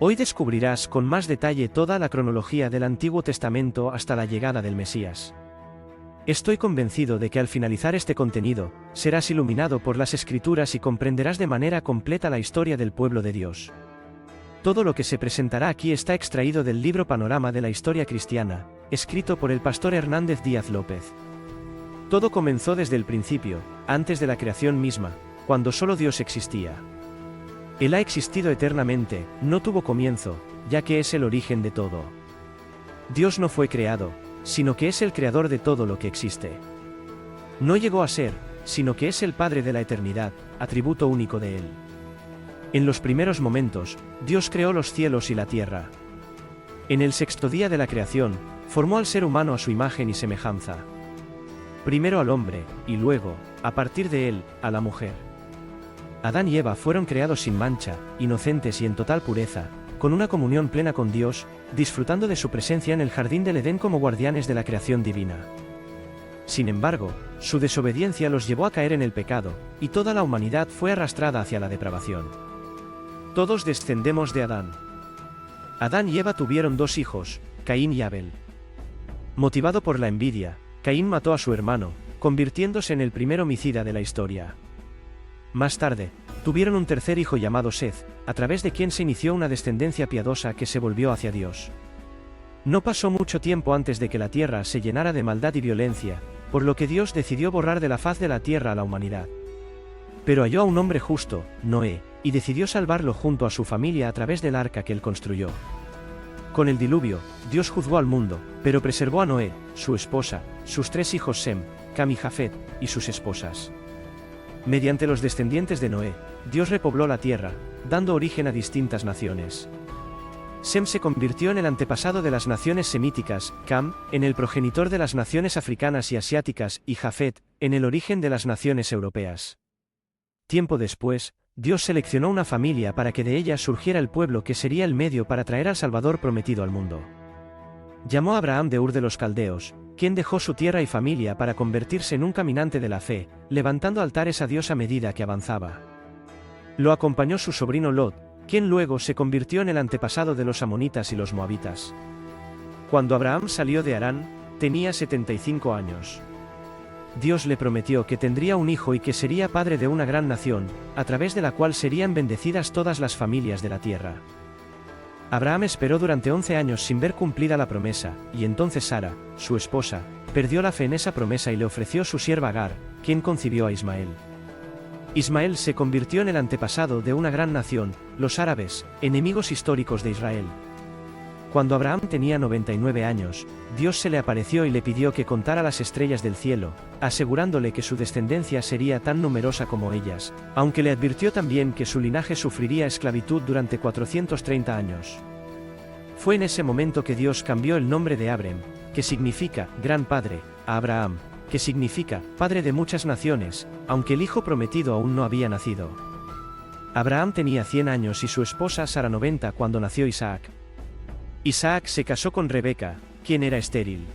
Hoy descubrirás con más detalle toda la cronología del Antiguo Testamento hasta la llegada del Mesías. Estoy convencido de que al finalizar este contenido, serás iluminado por las Escrituras y comprenderás de manera completa la historia del pueblo de Dios. Todo lo que se presentará aquí está extraído del libro Panorama de la Historia Cristiana, escrito por el pastor Hernández Díaz López. Todo comenzó desde el principio, antes de la creación misma, cuando solo Dios existía. Él ha existido eternamente, no tuvo comienzo, ya que es el origen de todo. Dios no fue creado, sino que es el creador de todo lo que existe. No llegó a ser, sino que es el Padre de la eternidad, atributo único de Él. En los primeros momentos, Dios creó los cielos y la tierra. En el sexto día de la creación, formó al ser humano a su imagen y semejanza. Primero al hombre, y luego, a partir de él, a la mujer. Adán y Eva fueron creados sin mancha, inocentes y en total pureza, con una comunión plena con Dios, disfrutando de su presencia en el jardín del Edén como guardianes de la creación divina. Sin embargo, su desobediencia los llevó a caer en el pecado, y toda la humanidad fue arrastrada hacia la depravación. Todos descendemos de Adán. Adán y Eva tuvieron dos hijos, Caín y Abel. Motivado por la envidia, Caín mató a su hermano, convirtiéndose en el primer homicida de la historia. Más tarde, tuvieron un tercer hijo llamado Seth, a través de quien se inició una descendencia piadosa que se volvió hacia Dios. No pasó mucho tiempo antes de que la tierra se llenara de maldad y violencia, por lo que Dios decidió borrar de la faz de la tierra a la humanidad. Pero halló a un hombre justo, Noé, y decidió salvarlo junto a su familia a través del arca que él construyó. Con el diluvio, Dios juzgó al mundo, pero preservó a Noé, su esposa, sus tres hijos Sem, Cam y Jafet, y sus esposas. Mediante los descendientes de Noé, Dios repobló la tierra, dando origen a distintas naciones. Sem se convirtió en el antepasado de las naciones semíticas, Cam, en el progenitor de las naciones africanas y asiáticas, y Jafet, en el origen de las naciones europeas. Tiempo después, Dios seleccionó una familia para que de ella surgiera el pueblo que sería el medio para traer al Salvador prometido al mundo. Llamó a Abraham de Ur de los Caldeos, quien dejó su tierra y familia para convertirse en un caminante de la fe, levantando altares a Dios a medida que avanzaba. Lo acompañó su sobrino Lot, quien luego se convirtió en el antepasado de los amonitas y los moabitas. Cuando Abraham salió de Harán, tenía 75 años. Dios le prometió que tendría un hijo y que sería padre de una gran nación, a través de la cual serían bendecidas todas las familias de la tierra. Abraham esperó durante 11 años sin ver cumplida la promesa, y entonces Sara, su esposa, perdió la fe en esa promesa y le ofreció su sierva Agar, quien concibió a Ismael. Ismael se convirtió en el antepasado de una gran nación, los árabes, enemigos históricos de Israel. Cuando Abraham tenía 99 años, Dios se le apareció y le pidió que contara las estrellas del cielo, asegurándole que su descendencia sería tan numerosa como ellas, aunque le advirtió también que su linaje sufriría esclavitud durante 430 años. Fue en ese momento que Dios cambió el nombre de Abrem, que significa Gran Padre, a Abraham, que significa Padre de muchas naciones, aunque el hijo prometido aún no había nacido. Abraham tenía 100 años y su esposa Sara 90 cuando nació Isaac. Isaac se casó con Rebeca, quien era estéril.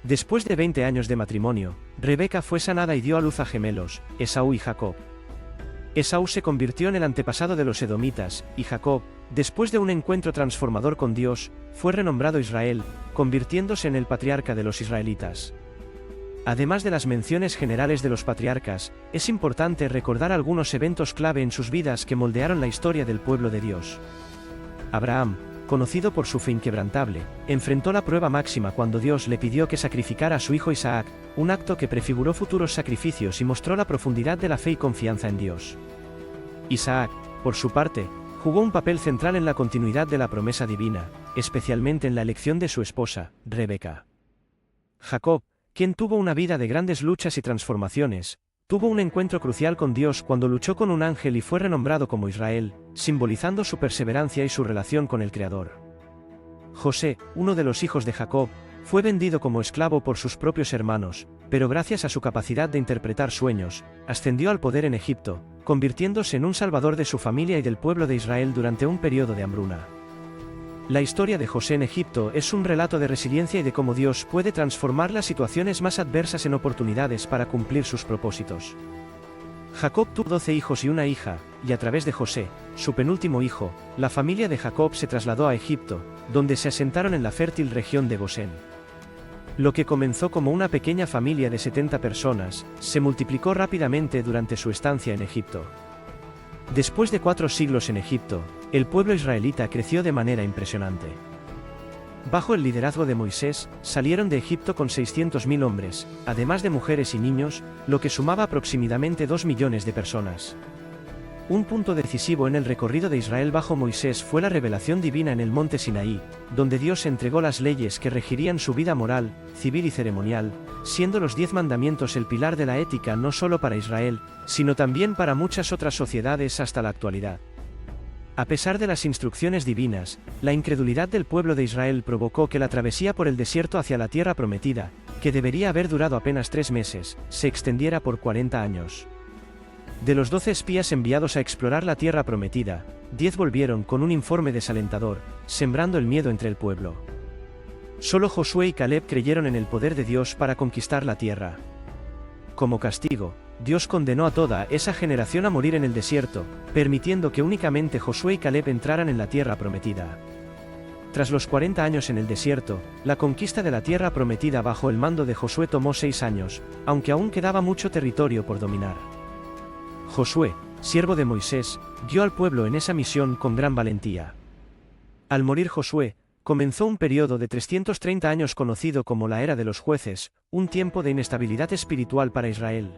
Después de 20 años de matrimonio, Rebeca fue sanada y dio a luz a gemelos, Esaú y Jacob. Esaú se convirtió en el antepasado de los edomitas, y Jacob, después de un encuentro transformador con Dios, fue renombrado Israel, convirtiéndose en el patriarca de los israelitas. Además de las menciones generales de los patriarcas, es importante recordar algunos eventos clave en sus vidas que moldearon la historia del pueblo de Dios. Abraham, conocido por su fe inquebrantable, enfrentó la prueba máxima cuando Dios le pidió que sacrificara a su hijo Isaac, un acto que prefiguró futuros sacrificios y mostró la profundidad de la fe y confianza en Dios. Isaac, por su parte, jugó un papel central en la continuidad de la promesa divina, especialmente en la elección de su esposa, Rebeca. Jacob, quien tuvo una vida de grandes luchas y transformaciones, tuvo un encuentro crucial con Dios cuando luchó con un ángel y fue renombrado como Israel, simbolizando su perseverancia y su relación con el Creador. José, uno de los hijos de Jacob, fue vendido como esclavo por sus propios hermanos, pero gracias a su capacidad de interpretar sueños, ascendió al poder en Egipto, convirtiéndose en un salvador de su familia y del pueblo de Israel durante un periodo de hambruna. La historia de José en Egipto es un relato de resiliencia y de cómo Dios puede transformar las situaciones más adversas en oportunidades para cumplir sus propósitos. Jacob tuvo 12 hijos y una hija, y a través de José, su penúltimo hijo, la familia de Jacob se trasladó a Egipto, donde se asentaron en la fértil región de Gosén. Lo que comenzó como una pequeña familia de 70 personas, se multiplicó rápidamente durante su estancia en Egipto. Después de 4 siglos en Egipto, el pueblo israelita creció de manera impresionante. Bajo el liderazgo de Moisés, salieron de Egipto con 600.000 hombres, además de mujeres y niños, lo que sumaba aproximadamente 2 millones de personas. Un punto decisivo en el recorrido de Israel bajo Moisés fue la revelación divina en el monte Sinaí, donde Dios entregó las leyes que regirían su vida moral, civil y ceremonial, siendo los 10 mandamientos el pilar de la ética no solo para Israel, sino también para muchas otras sociedades hasta la actualidad. A pesar de las instrucciones divinas, la incredulidad del pueblo de Israel provocó que la travesía por el desierto hacia la tierra prometida, que debería haber durado apenas 3 meses, se extendiera por 40 años. De los 12 espías enviados a explorar la tierra prometida, 10 volvieron con un informe desalentador, sembrando el miedo entre el pueblo. Solo Josué y Caleb creyeron en el poder de Dios para conquistar la tierra. Como castigo, Dios condenó a toda esa generación a morir en el desierto, permitiendo que únicamente Josué y Caleb entraran en la tierra prometida. Tras los 40 años en el desierto, la conquista de la tierra prometida bajo el mando de Josué tomó 6 años, aunque aún quedaba mucho territorio por dominar. Josué, siervo de Moisés, guió al pueblo en esa misión con gran valentía. Al morir Josué, comenzó un periodo de 330 años conocido como la Era de los Jueces, un tiempo de inestabilidad espiritual para Israel.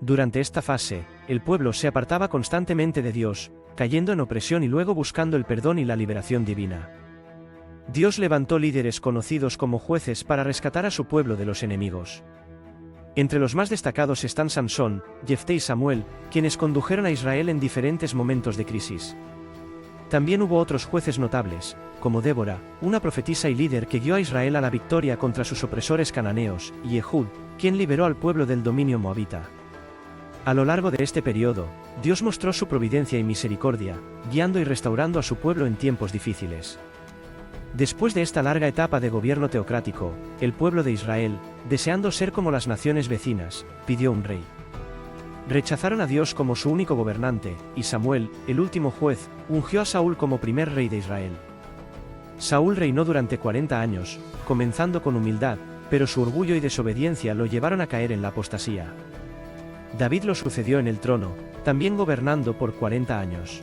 Durante esta fase, el pueblo se apartaba constantemente de Dios, cayendo en opresión y luego buscando el perdón y la liberación divina. Dios levantó líderes conocidos como jueces para rescatar a su pueblo de los enemigos. Entre los más destacados están Sansón, Jefté y Samuel, quienes condujeron a Israel en diferentes momentos de crisis. También hubo otros jueces notables, como Débora, una profetisa y líder que guió a Israel a la victoria contra sus opresores cananeos, y Ehud, quien liberó al pueblo del dominio moabita. A lo largo de este periodo, Dios mostró su providencia y misericordia, guiando y restaurando a su pueblo en tiempos difíciles. Después de esta larga etapa de gobierno teocrático, el pueblo de Israel, deseando ser como las naciones vecinas, pidió un rey. Rechazaron a Dios como su único gobernante, y Samuel, el último juez, ungió a Saúl como primer rey de Israel. Saúl reinó durante 40 años, comenzando con humildad, pero su orgullo y desobediencia lo llevaron a caer en la apostasía. David lo sucedió en el trono, también gobernando por 40 años.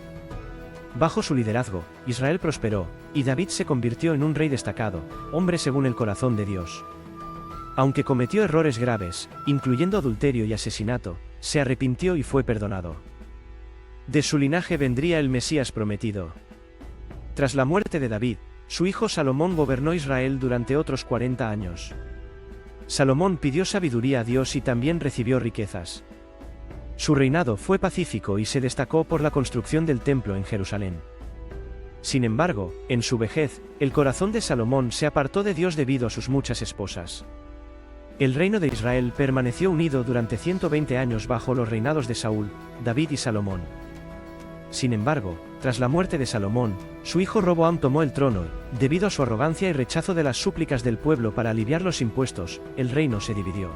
Bajo su liderazgo, Israel prosperó, y David se convirtió en un rey destacado, hombre según el corazón de Dios. Aunque cometió errores graves, incluyendo adulterio y asesinato, se arrepintió y fue perdonado. De su linaje vendría el Mesías prometido. Tras la muerte de David, su hijo Salomón gobernó Israel durante otros 40 años. Salomón pidió sabiduría a Dios y también recibió riquezas. Su reinado fue pacífico y se destacó por la construcción del templo en Jerusalén. Sin embargo, en su vejez, el corazón de Salomón se apartó de Dios debido a sus muchas esposas. El reino de Israel permaneció unido durante 120 años bajo los reinados de Saúl, David y Salomón. Sin embargo, tras la muerte de Salomón, su hijo Roboam tomó el trono y, debido a su arrogancia y rechazo de las súplicas del pueblo para aliviar los impuestos, el reino se dividió.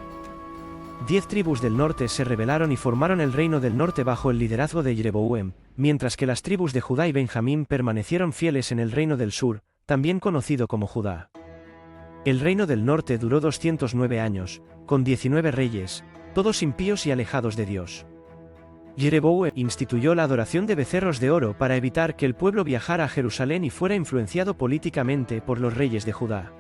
10 tribus del norte se rebelaron y formaron el reino del norte bajo el liderazgo de Jeroboam, mientras que las tribus de Judá y Benjamín permanecieron fieles en el reino del sur, también conocido como Judá. El reino del norte duró 209 años, con 19 reyes, todos impíos y alejados de Dios. Jeroboam instituyó la adoración de becerros de oro para evitar que el pueblo viajara a Jerusalén y fuera influenciado políticamente por los reyes de Judá.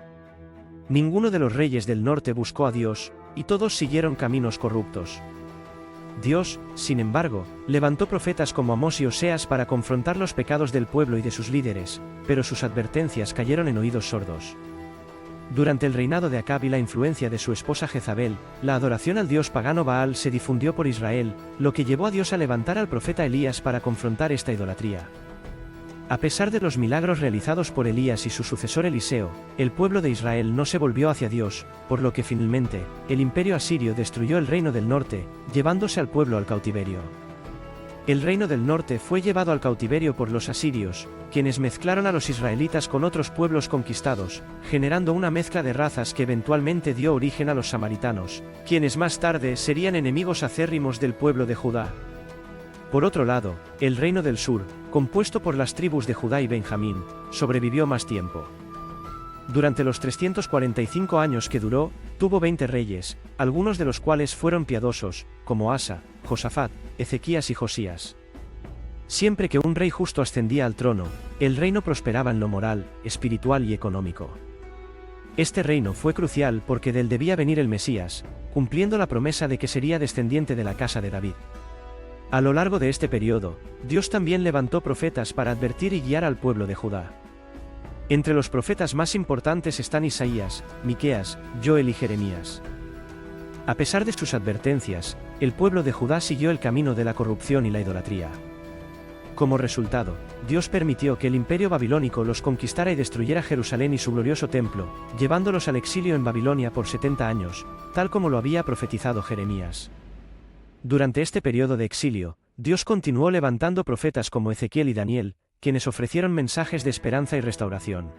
Ninguno de los reyes del norte buscó a Dios, y todos siguieron caminos corruptos. Dios, sin embargo, levantó profetas como Amós y Oseas para confrontar los pecados del pueblo y de sus líderes, pero sus advertencias cayeron en oídos sordos. Durante el reinado de Acab y la influencia de su esposa Jezabel, la adoración al dios pagano Baal se difundió por Israel, lo que llevó a Dios a levantar al profeta Elías para confrontar esta idolatría. A pesar de los milagros realizados por Elías y su sucesor Eliseo, el pueblo de Israel no se volvió hacia Dios, por lo que finalmente, el imperio asirio destruyó el reino del norte, llevándose al pueblo al cautiverio. El reino del norte fue llevado al cautiverio por los asirios, quienes mezclaron a los israelitas con otros pueblos conquistados, generando una mezcla de razas que eventualmente dio origen a los samaritanos, quienes más tarde serían enemigos acérrimos del pueblo de Judá. Por otro lado, el reino del sur, compuesto por las tribus de Judá y Benjamín, sobrevivió más tiempo. Durante los 345 años que duró, tuvo 20 reyes, algunos de los cuales fueron piadosos, como Asa, Josafat, Ezequías y Josías. Siempre que un rey justo ascendía al trono, el reino prosperaba en lo moral, espiritual y económico. Este reino fue crucial porque de él debía venir el Mesías, cumpliendo la promesa de que sería descendiente de la casa de David. A lo largo de este periodo, Dios también levantó profetas para advertir y guiar al pueblo de Judá. Entre los profetas más importantes están Isaías, Miqueas, Joel y Jeremías. A pesar de sus advertencias, el pueblo de Judá siguió el camino de la corrupción y la idolatría. Como resultado, Dios permitió que el imperio babilónico los conquistara y destruyera Jerusalén y su glorioso templo, llevándolos al exilio en Babilonia por 70 años, tal como lo había profetizado Jeremías. Durante este periodo de exilio, Dios continuó levantando profetas como Ezequiel y Daniel, quienes ofrecieron mensajes de esperanza y restauración.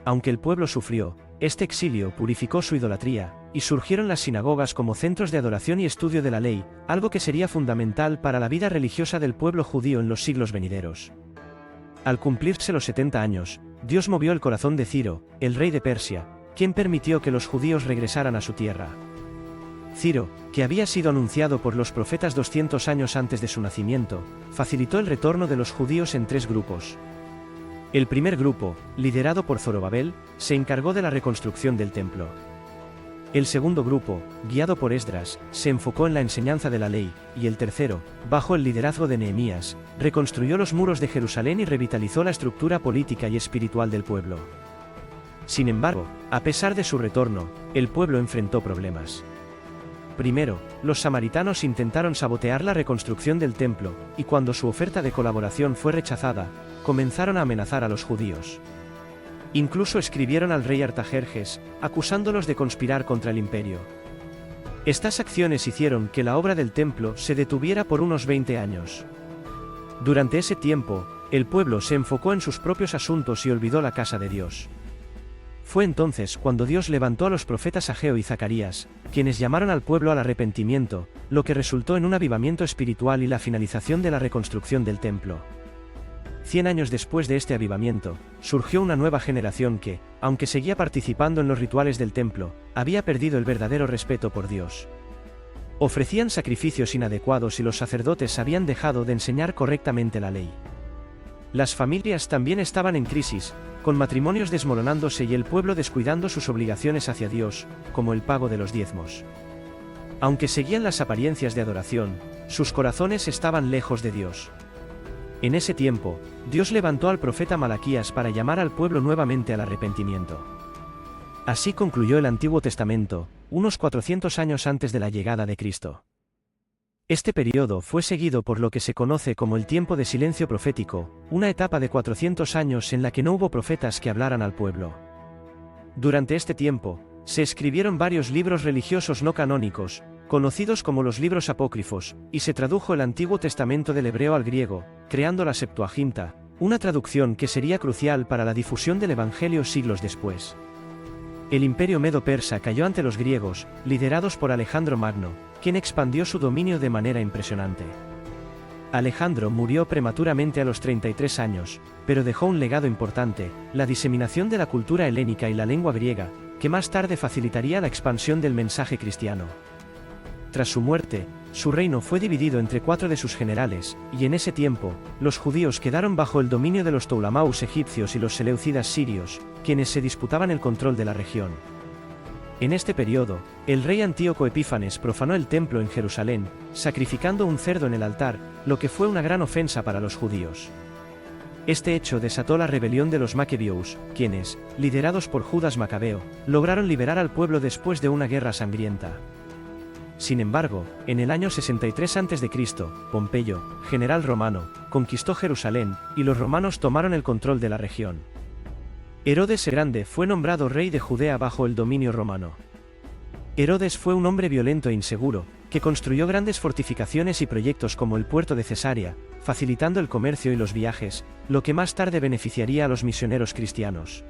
Aunque el pueblo sufrió, este exilio purificó su idolatría, y surgieron las sinagogas como centros de adoración y estudio de la ley, algo que sería fundamental para la vida religiosa del pueblo judío en los siglos venideros. Al cumplirse los 70 años, Dios movió el corazón de Ciro, el rey de Persia, quien permitió que los judíos regresaran a su tierra. Ciro, que había sido anunciado por los profetas 200 años antes de su nacimiento, facilitó el retorno de los judíos en 3 grupos. El primer grupo, liderado por Zorobabel, se encargó de la reconstrucción del templo. El segundo grupo, guiado por Esdras, se enfocó en la enseñanza de la ley, y el tercero, bajo el liderazgo de Nehemías, reconstruyó los muros de Jerusalén y revitalizó la estructura política y espiritual del pueblo. Sin embargo, a pesar de su retorno, el pueblo enfrentó problemas. Primero, los samaritanos intentaron sabotear la reconstrucción del templo, y cuando su oferta de colaboración fue rechazada, comenzaron a amenazar a los judíos. Incluso escribieron al rey Artajerjes, acusándolos de conspirar contra el imperio. Estas acciones hicieron que la obra del templo se detuviera por unos 20 años. Durante ese tiempo, el pueblo se enfocó en sus propios asuntos y olvidó la casa de Dios. Fue entonces cuando Dios levantó a los profetas Ageo y Zacarías, quienes llamaron al pueblo al arrepentimiento, lo que resultó en un avivamiento espiritual y la finalización de la reconstrucción del templo. 100 años después de este avivamiento, surgió una nueva generación que, aunque seguía participando en los rituales del templo, había perdido el verdadero respeto por Dios. Ofrecían sacrificios inadecuados y los sacerdotes habían dejado de enseñar correctamente la ley. Las familias también estaban en crisis, con matrimonios desmoronándose y el pueblo descuidando sus obligaciones hacia Dios, como el pago de los diezmos. Aunque seguían las apariencias de adoración, sus corazones estaban lejos de Dios. En ese tiempo, Dios levantó al profeta Malaquías para llamar al pueblo nuevamente al arrepentimiento. Así concluyó el Antiguo Testamento, unos 400 años antes de la llegada de Cristo. Este periodo fue seguido por lo que se conoce como el tiempo de silencio profético, una etapa de 400 años en la que no hubo profetas que hablaran al pueblo. Durante este tiempo, se escribieron varios libros religiosos no canónicos, conocidos como los libros apócrifos, y se tradujo el Antiguo Testamento del hebreo al griego, creando la Septuaginta, una traducción que sería crucial para la difusión del Evangelio siglos después. El imperio medo-persa cayó ante los griegos, liderados por Alejandro Magno, quien expandió su dominio de manera impresionante. Alejandro murió prematuramente a los 33 años, pero dejó un legado importante, la diseminación de la cultura helénica y la lengua griega, que más tarde facilitaría la expansión del mensaje cristiano. Tras su muerte, su reino fue dividido entre 4 de sus generales, y en ese tiempo, los judíos quedaron bajo el dominio de los Ptolemaús egipcios y los seleucidas sirios, quienes se disputaban el control de la región. En este periodo, el rey Antíoco Epífanes profanó el templo en Jerusalén, sacrificando un cerdo en el altar, lo que fue una gran ofensa para los judíos. Este hecho desató la rebelión de los Maquebeos, quienes, liderados por Judas Macabeo, lograron liberar al pueblo después de una guerra sangrienta. Sin embargo, en el año 63 a.C., Pompeyo, general romano, conquistó Jerusalén, y los romanos tomaron el control de la región. Herodes el Grande fue nombrado rey de Judea bajo el dominio romano. Herodes fue un hombre violento e inseguro, que construyó grandes fortificaciones y proyectos como el puerto de Cesarea, facilitando el comercio y los viajes, lo que más tarde beneficiaría a los misioneros cristianos.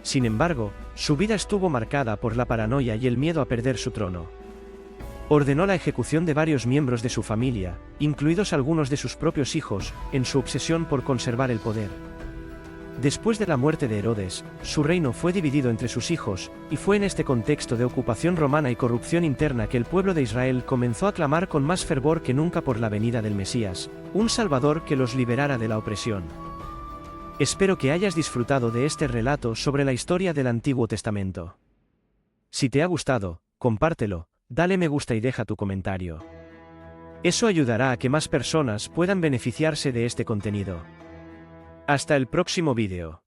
Sin embargo, su vida estuvo marcada por la paranoia y el miedo a perder su trono. Ordenó la ejecución de varios miembros de su familia, incluidos algunos de sus propios hijos, en su obsesión por conservar el poder. Después de la muerte de Herodes, su reino fue dividido entre sus hijos, y fue en este contexto de ocupación romana y corrupción interna que el pueblo de Israel comenzó a clamar con más fervor que nunca por la venida del Mesías, un Salvador que los liberara de la opresión. Espero que hayas disfrutado de este relato sobre la historia del Antiguo Testamento. Si te ha gustado, compártelo, dale me gusta y deja tu comentario. Eso ayudará a que más personas puedan beneficiarse de este contenido. Hasta el próximo vídeo.